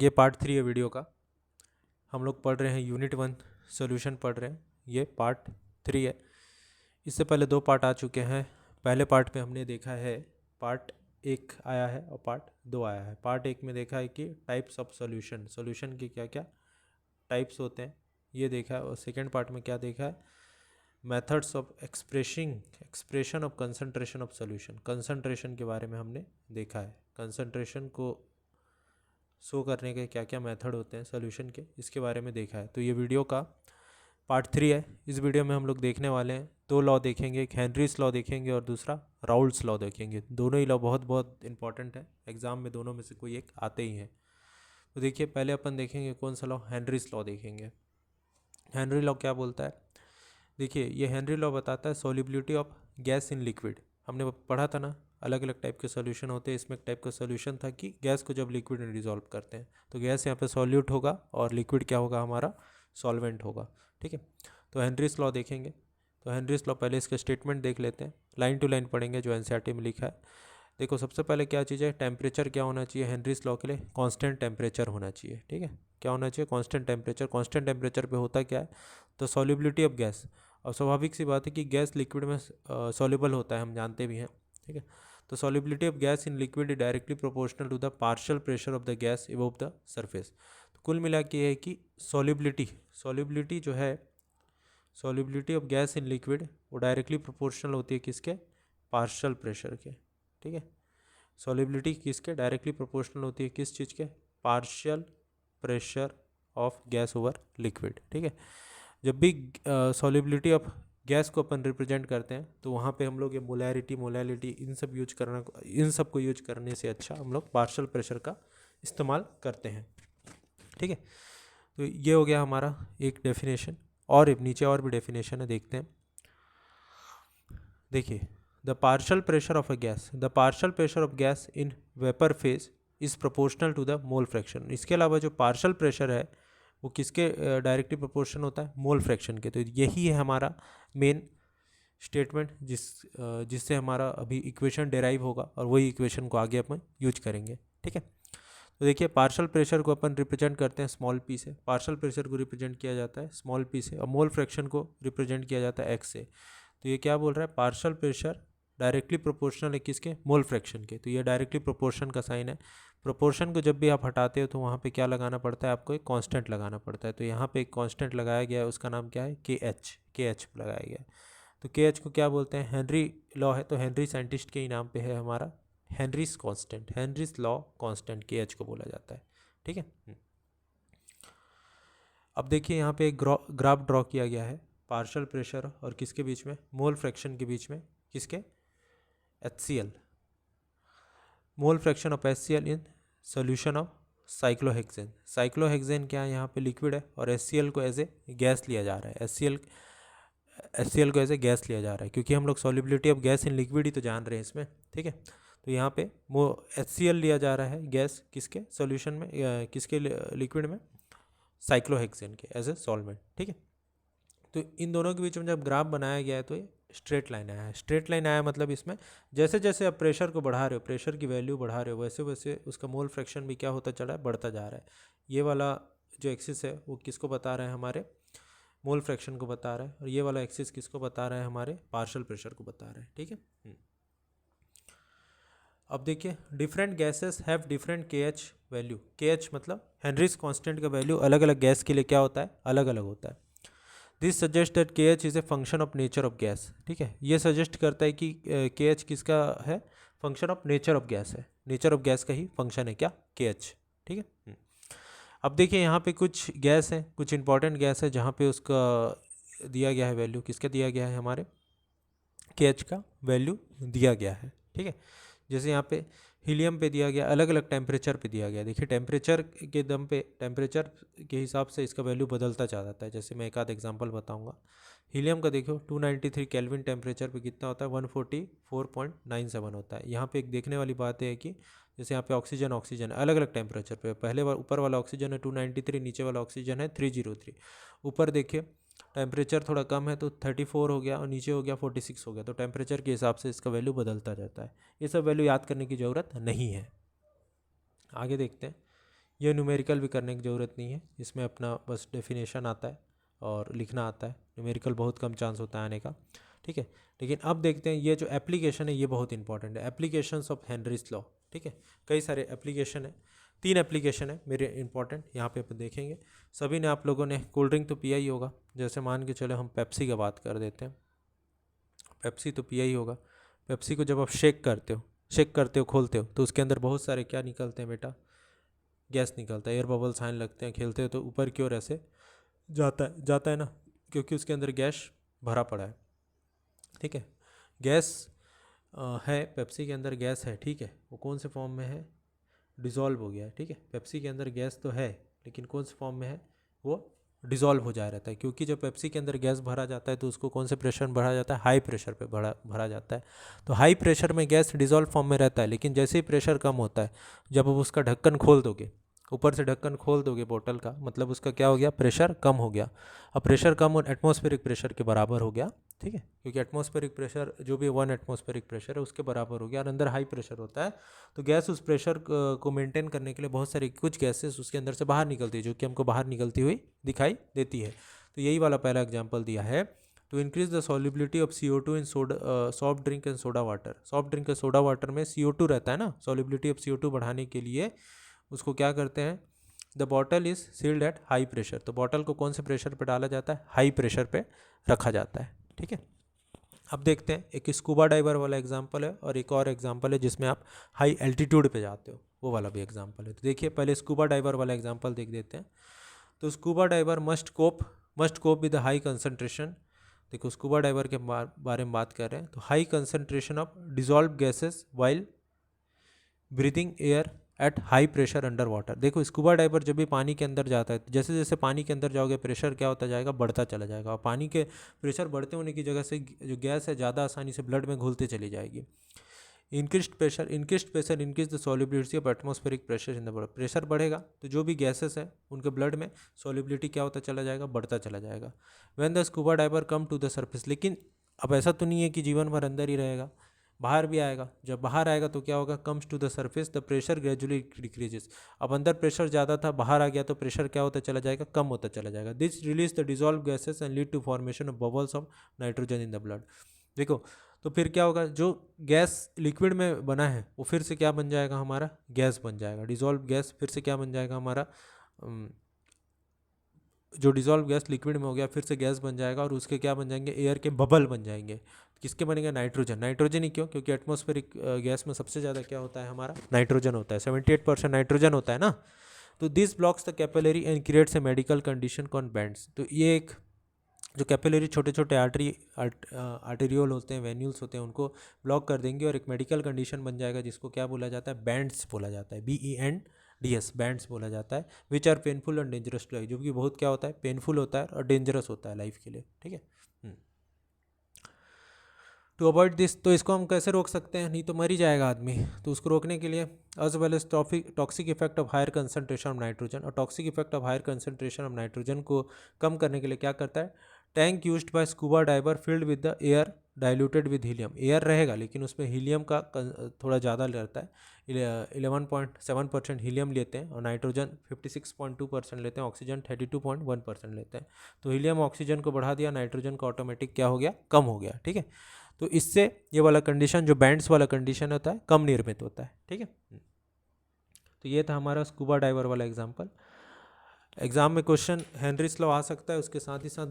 ये पार्ट 3 है वीडियो का। हम लोग पढ़ रहे हैं यूनिट 1 सॉल्यूशन पढ़ रहे हैं, ये पार्ट 3 है। इससे पहले 2 पार्ट आ चुके हैं। पहले पार्ट में हमने देखा है, पार्ट 1 आया है और पार्ट 2 आया है। पार्ट 1 में देखा है कि टाइप्स ऑफ सॉल्यूशन, सॉल्यूशन के क्या क्या टाइप्स होते हैं ये देखा है। और सेकेंड पार्ट में क्या देखा है, methods of expression of concentration of solution, concentration के बारे में हमने देखा है। कंसंट्रेशन को शो करने के क्या क्या मेथड होते हैं सॉल्यूशन के, इसके बारे में देखा है। तो ये वीडियो का पार्ट 3 है। इस वीडियो में हम लोग देखने वाले हैं 2 लॉ देखेंगे, एक हेनरीज लॉ देखेंगे और दूसरा राउल्ट्स लॉ देखेंगे। दोनों ही लॉ बहुत बहुत इंपॉर्टेंट है, एग्जाम में दोनों में से कोई एक आते ही हैं। तो देखिए पहले अपन देखेंगे कौन सा लॉ, हेनरीज लॉ देखेंगे। हेनरी लॉ क्या बोलता है, देखिए ये हेनरी लॉ बताता है solubility of gas in liquid. हमने पढ़ा था ना, अलग अलग टाइप के सॉल्यूशन होते हैं। इसमें एक टाइप का सॉल्यूशन था कि गैस को जब लिक्विड में डिसॉल्व करते हैं तो गैस यहाँ पे सॉल्यूट होगा और लिक्विड क्या होगा, हमारा सॉल्वेंट होगा। ठीक है, तो हेनरीज लॉ देखेंगे। तो हेनरीज लॉ पहले इसका स्टेटमेंट देख लेते हैं, लाइन टू लाइन पढ़ेंगे जो एनसीईआरटी में लिखा है। देखो सबसे पहले क्या चीज़ है, टेम्परेचर क्या होना चाहिए हेनरीज लॉ के लिए, कांस्टेंट टेम्परेचर होना चाहिए। ठीक है, क्या होना चाहिए, कांस्टेंट टेम्परेचर। कांस्टेंट टेम्परेचर पे होता क्या है, तो सॉल्युबिलिटी ऑफ गैस। और स्वाभाविक सी बात है कि गैस लिक्विड में सॉल्युबल होता है, हम जानते भी हैं। ठीक है, तो solubility of gas in liquid is directly proportional to the partial pressure of the gas above the surface. तो कुल मिला के है कि सॉल्युबिलिटी जो है, solubility of gas in liquid वो डायरेक्टली प्रोपोर्शनल होती है किसके, पार्शियल प्रेशर के। ठीक है, सॉल्युबिलिटी किसके, डायरेक्टली प्रोपोर्शनल होती है किस चीज़ के, partial pressure of gas over liquid. ठीक है, जब भी सॉल्युबिलिटी ऑफ गैस को अपन रिप्रेजेंट करते हैं तो वहाँ पे हम लोग ये मोलैलिटी इन सब को यूज करने से अच्छा हम लोग पार्शियल प्रेशर का इस्तेमाल करते हैं। ठीक है, तो ये हो गया हमारा एक डेफिनेशन। और नीचे और भी डेफिनेशन है, देखते हैं। देखिए the partial pressure of gas in vapour phase is proportional to the mole fraction. इसके अलावा जो पार्शियल प्रेशर है वो किसके डायरेक्टली प्रोपोर्शन होता है, मोल फ्रैक्शन के। तो यही है हमारा मेन स्टेटमेंट जिससे हमारा अभी इक्वेशन डेराइव होगा और वही इक्वेशन को आगे अपन यूज करेंगे। ठीक है, तो देखिए पार्शियल प्रेशर को अपन रिप्रेजेंट करते हैं स्मॉल पी से, पार्शियल प्रेशर को रिप्रेजेंट किया जाता है स्मॉल पी से, और मोल फ्रैक्शन को रिप्रेजेंट किया जाता है एक्स से। तो ये क्या बोल रहा है, पार्शियल प्रेशर डायरेक्टली प्रोपोर्शनल है किसके, मोल फ्रैक्शन के। तो ये डायरेक्टली प्रोपोर्शन का साइन है। प्रोपोर्शन को जब भी आप हटाते हो तो वहाँ पे क्या लगाना पड़ता है, आपको एक कांस्टेंट लगाना पड़ता है। तो यहाँ पे एक कांस्टेंट लगाया गया है, उसका नाम क्या है, के एच लगाया गया है। तो के एच को क्या बोलते हैं, हेनरी लॉ है, तो हेनरी साइंटिस्ट के ही नाम पे है हमारा Henrys constant, Henry's law constant के एच को बोला जाता है। ठीक है, अब देखिए यहाँ पे एक ग्राफ ड्रॉ किया गया है पार्शियल प्रेशर और किसके बीच में, मोल फ्रैक्शन के बीच में, किसके, HCl, mole fraction of HCl in solution of cyclohexane. Cyclohexane क्या है, यहाँ पे लिक्विड है और HCl को एज ए गैस लिया जा रहा है। HCl को एज ए गैस लिया जा रहा है क्योंकि हम लोग solubility of gas in liquid ही तो जान रहे हैं इसमें। ठीक है, तो यहाँ पे वो HCl लिया जा रहा है गैस किसके सॉल्यूशन में, किसके लिक्विड में, साइक्लोहेक्सेन के एज ए सॉल्वेंट। ठीक है, तो इन दोनों के बीच में जब ग्राफ बनाया गया है तो ये स्ट्रेट लाइन आया है। स्ट्रेट लाइन आया मतलब इसमें जैसे जैसे आप प्रेशर को बढ़ा रहे हो, प्रेशर की वैल्यू बढ़ा रहे हो, वैसे वैसे उसका मोल फ्रैक्शन भी क्या होता चला है, बढ़ता जा रहा है। ये वाला जो एक्सिस है वो किसको बता रहा है, हमारे मोल फ्रैक्शन को बता रहा है, और ये वाला एक्सिस किसको बता रहा है, हमारे पार्शियल प्रेशर को बता रहा है। ठीक है, अब देखिए डिफरेंट गैसेस हैव डिफरेंट के एच वैल्यू। के एच मतलब हेनरीज कांस्टेंट का वैल्यू अलग अलग गैस के लिए क्या होता है, अलग अलग होता है। दिस सजेस्ट दैट के H is a function of nature of gas. ठीक है, ये सजेस्ट करता है कि के एच किसका है, function of nature of gas है, नेचर ऑफ गैस का ही फंक्शन है क्या, के एच। ठीक है, अब देखिए यहाँ पे कुछ गैस है, कुछ इंपॉर्टेंट गैस है जहाँ पे उसका दिया गया है वैल्यू, किसका दिया गया है, हमारे के एच का वैल्यू दिया गया है। ठीक है, जैसे यहाँ पे हीलियम पे दिया गया, अलग अलग टेम्परेचर पे दिया गया। देखिए टेम्परेचर के दम पे, टेम्परेचर के हिसाब से इसका वैल्यू बदलता जा जाता है। जैसे मैं एक आध एग्जांपल बताऊंगा। हीलियम का देखो 293 केल्विन टेम्परेचर पे कितना होता है, 144.97 होता है। यहाँ पे एक देखने वाली बात है कि जैसे यहाँ पे ऑक्सीजन अलग अलग टेम्परेचर पे, पहले ऊपर वाला ऑक्सीजन है 293, नीचे वाला ऑक्सीजन है 303। ऊपर देखिए टेम्परेचर थोड़ा कम है तो 34 हो गया और नीचे हो गया 46 हो गया। तो टेम्परेचर के हिसाब से इसका वैल्यू बदलता जाता है। ये सब वैल्यू याद करने की ज़रूरत नहीं है। आगे देखते हैं, ये न्यूमेरिकल भी करने की ज़रूरत नहीं है, इसमें अपना बस डेफिनेशन आता है और लिखना आता है, न्यूमेरिकल बहुत कम चांस होता है आने का, ठीक है। लेकिन अब देखते हैं ये जो एप्लीकेशन है ये बहुत इंपॉर्टेंट है, एप्लीकेशंस ऑफ हेनरीज लॉ, ठीक है। कई सारे एप्लीकेशन है, 3 एप्लीकेशन है मेरे इंपॉर्टेंट, यहाँ पे अपन देखेंगे। सभी ने आप लोगों ने कोल्ड ड्रिंक तो पिया ही होगा, जैसे मान के चले हम पेप्सी का बात कर देते हैं, पेप्सी तो पिया ही होगा। पेप्सी को जब आप शेक करते हो खोलते हो तो उसके अंदर बहुत सारे क्या निकलते हैं बेटा, गैस निकलता है, एयर बबल्स आने लगते हैं, खेलते हो तो ऊपर की ओर ऐसे जाता है ना, क्योंकि उसके अंदर गैस भरा पड़ा है, ठीक है। गैस है, पेप्सी के अंदर गैस है, ठीक है। वो कौन से फॉर्म में है, डिज़ोल्व हो गया है, ठीक है। पेप्सी के अंदर गैस तो है लेकिन कौन से फॉर्म में है, वो डिज़ोल्व हो जा रहता है, क्योंकि जब पेप्सी के अंदर गैस भरा जाता है तो उसको कौन से प्रेशर में भरा जाता है, हाई प्रेशर पे भरा जाता है। तो हाई प्रेशर में गैस डिज़ोल्व फॉर्म में रहता है, लेकिन जैसे ही प्रेशर कम होता है, जब आप उसका ढक्कन खोल दोगे, ऊपर से ढक्कन खोल दोगे बोतल का, मतलब उसका क्या हो गया, प्रेशर कम हो गया। अब प्रेशर कम और एटमॉस्फेरिक प्रेशर के बराबर हो गया, ठीक है, क्योंकि एटमॉस्फेरिक प्रेशर जो भी 1 एटमॉस्फेरिक प्रेशर है उसके बराबर हो गया, और अंदर हाई प्रेशर होता है। तो गैस उस प्रेशर को मेंटेन करने के लिए बहुत सारी कुछ गैसेस उसके अंदर से बाहर निकलती है, जो कि हमको बाहर निकलती हुई दिखाई देती है। तो यही वाला पहला एग्जाम्पल दिया है, to increase the solubility of CO2 in soft drink and soda water. Soft drink and soda water में CO2 रहता है ना, सॉल्युबिलिटी ऑफ CO2 बढ़ाने के लिए उसको क्या करते हैं, the bottle is sealed at high pressure. तो बॉटल को कौन से प्रेशर पे डाला जाता है, हाई प्रेशर पे रखा जाता है, ठीक है। अब देखते हैं, एक स्कूबा डाइवर वाला एग्जांपल है और एक और एग्जांपल है जिसमें आप हाई एल्टीट्यूड पे जाते हो, वो वाला भी एग्जांपल है। तो देखिए पहले स्कूबा डाइवर वाला एग्जांपल देख देते हैं। तो scuba diver must cope with high concentration. देखो स्कूबा डाइवर के बारे में बात कर रहे हैं, तो high concentration of dissolve gases while breathing air at high pressure under water. देखो स्कूबा डाइवर जब भी पानी के अंदर जाता है, जैसे जैसे पानी के अंदर जाओगे प्रेशर क्या होता जाएगा, बढ़ता चला जाएगा, और पानी के प्रेशर बढ़ते होने की जगह से जो गैस है ज़्यादा आसानी से ब्लड में घुलते चली जाएगी। Increase pressure increase the solubility of atmospheric pressure in the blood. Pressure बढ़ेगा तो जो भी गैसेस हैं उनके ब्लड में सॉल्युबिलिटी क्या होता चला जाएगा, बढ़ता चला जाएगा। When the scuba diver come to the surface, लेकिन अब ऐसा तो नहीं है कि जीवन भर अंदर ही रहेगा, बाहर भी आएगा। जब बाहर आएगा तो क्या होगा, comes to the surface the pressure gradually decreases. अब अंदर प्रेशर ज़्यादा था, बाहर आ गया तो प्रेशर क्या होता चला जाएगा, कम होता चला जाएगा। This release the dissolve gases and lead to formation of bubbles of nitrogen in the blood. देखो तो फिर क्या होगा, जो गैस लिक्विड में बना है वो फिर से क्या बन जाएगा, हमारा गैस बन जाएगा। डिजॉल्व गैस फिर से क्या बन जाएगा हमारा, जो डिजॉल्व गैस लिक्विड में हो गया फिर से गैस बन जाएगा, और उसके क्या बन जाएंगे, एयर के बबल बन जाएंगे। किसके बनेंगे, नाइट्रोजन। नाइट्रोजन ही क्यों, क्योंकि एटमॉस्फेरिक गैस में सबसे ज़्यादा क्या होता है, हमारा नाइट्रोजन होता है, 78% नाइट्रोजन होता है ना। तो this blocks the capillary and creates a medical condition con bends. तो ये एक जो कैपिलरी छोटे छोटे आर्टेरियोल होते हैं, वेन्यूल्स होते हैं, उनको ब्लॉक कर देंगे और एक मेडिकल कंडीशन बन जाएगा जिसको क्या बोला जाता है, बैंड्स बोला जाता है, BENDS, बैंड्स बोला जाता है। Which are painful and dangerous to life, जो कि बहुत क्या होता है, पेनफुल होता है और डेंजरस होता है लाइफ के लिए, ठीक है। टू अवॉइड दिस, तो इसको हम कैसे रोक सकते हैं, नहीं तो मर ही जाएगा आदमी। तो उसको रोकने के लिए as well as toxic effect of higher concentration of nitrogen, और toxic effect of higher concentration of nitrogen को कम करने के लिए क्या करता है, tank used by scuba diver filled with the air diluted with helium. Air रहेगा लेकिन उसमें हीलियम का थोड़ा ज़्यादा रहता है, 11.7% हीलियम लेते हैं, और नाइट्रोजन 56.2% लेते हैं, ऑक्सीजन 32.1% लेते हैं। तो हीलियम ऑक्सीजन को बढ़ा दिया, नाइट्रोजन का ऑटोमेटिक क्या हो गया, कम हो गया, ठीक है। तो इससे ये वाला कंडीशन जो बैंड्स वाला कंडीशन होता है कम निर्मित होता है, ठीक है। तो ये था हमारा स्कूबा डाइवर वाला एग्जांपल। एग्जाम में क्वेश्चन हेनरीज लॉ आ सकता है, उसके साथ ही साथ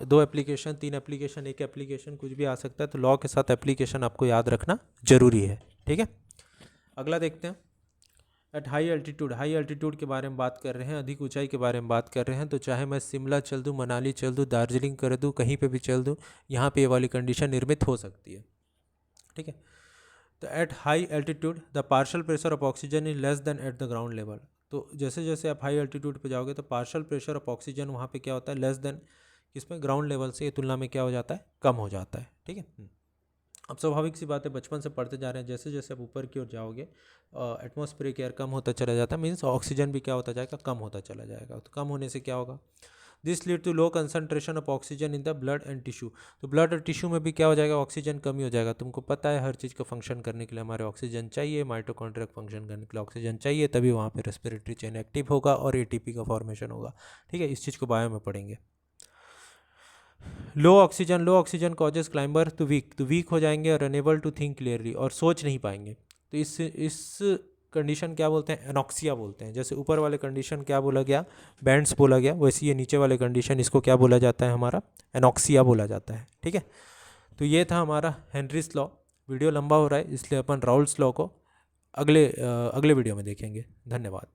दो एप्लीकेशन, 3 एप्लीकेशन, एक एप्लीकेशन कुछ भी आ सकता है। तो लॉ के साथ एप्लीकेशन आपको याद रखना जरूरी है, ठीक है। अगला देखते हैं, एट हाई एल्टीट्यूड के बारे में बात कर रहे हैं, अधिक ऊंचाई के बारे में बात कर रहे हैं। तो चाहे मैं शिमला चल दूँ, मनाली चल दूँ, दार्जिलिंग कर दूँ, कहीं पे भी चल दूँ, यहाँ पे ये वाली कंडीशन निर्मित हो सकती है, ठीक है। तो at high altitude the partial pressure of oxygen is less than at the ground level. तो जैसे जैसे आप हाई एल्टीट्यूड पे जाओगे तो पार्शियल प्रेशर ऑफ ऑक्सीजन वहाँ पे क्या होता है, लेस देन, किसमें, ग्राउंड लेवल से तुलना में क्या हो जाता है, कम हो जाता है, ठीक है। अब स्वाभाविक सी बात है, बचपन से पढ़ते जा रहे हैं, जैसे जैसे आप ऊपर की ओर जाओगे एटमॉस्फेरिक एयर कम होता चला जाता है, मीन्स ऑक्सीजन भी क्या होता जाएगा, कम होता चला जाएगा। तो कम होने से क्या होगा, this lead to low concentration of oxygen in the blood and tissue. तो ब्लड और टिश्यू में भी क्या हो जाएगा, ऑक्सीजन कमी हो जाएगा। तुमको पता है हर चीज़ का फंक्शन करने के लिए हमारे ऑक्सीजन चाहिए, माइटोकॉन्ड्रिया फंक्शन करने के लिए ऑक्सीजन चाहिए, तभी वहाँ पे रेस्पिरेटरी चेन एक्टिव होगा और एटीपी का फॉर्मेशन होगा। ठीक है, इस चीज़ को बायो में पढ़ेंगे। Low oxygen causes climber to weak हो जाएंगे और अनेबल टू थिंक क्लियरली, और सोच नहीं पाएंगे। तो इस कंडीशन क्या बोलते हैं, एनॉक्सिया बोलते हैं। जैसे ऊपर वाले कंडीशन क्या बोला गया, बैंड्स बोला गया, वैसे ये नीचे वाले कंडीशन इसको क्या बोला जाता है, हमारा एनॉक्सिया बोला जाता है। ठीक है, तो ये था हमारा हेनरीज लॉ। वीडियो लंबा हो रहा है इसलिए अपन राउल्स लॉ को अगले वीडियो में देखेंगे। धन्यवाद।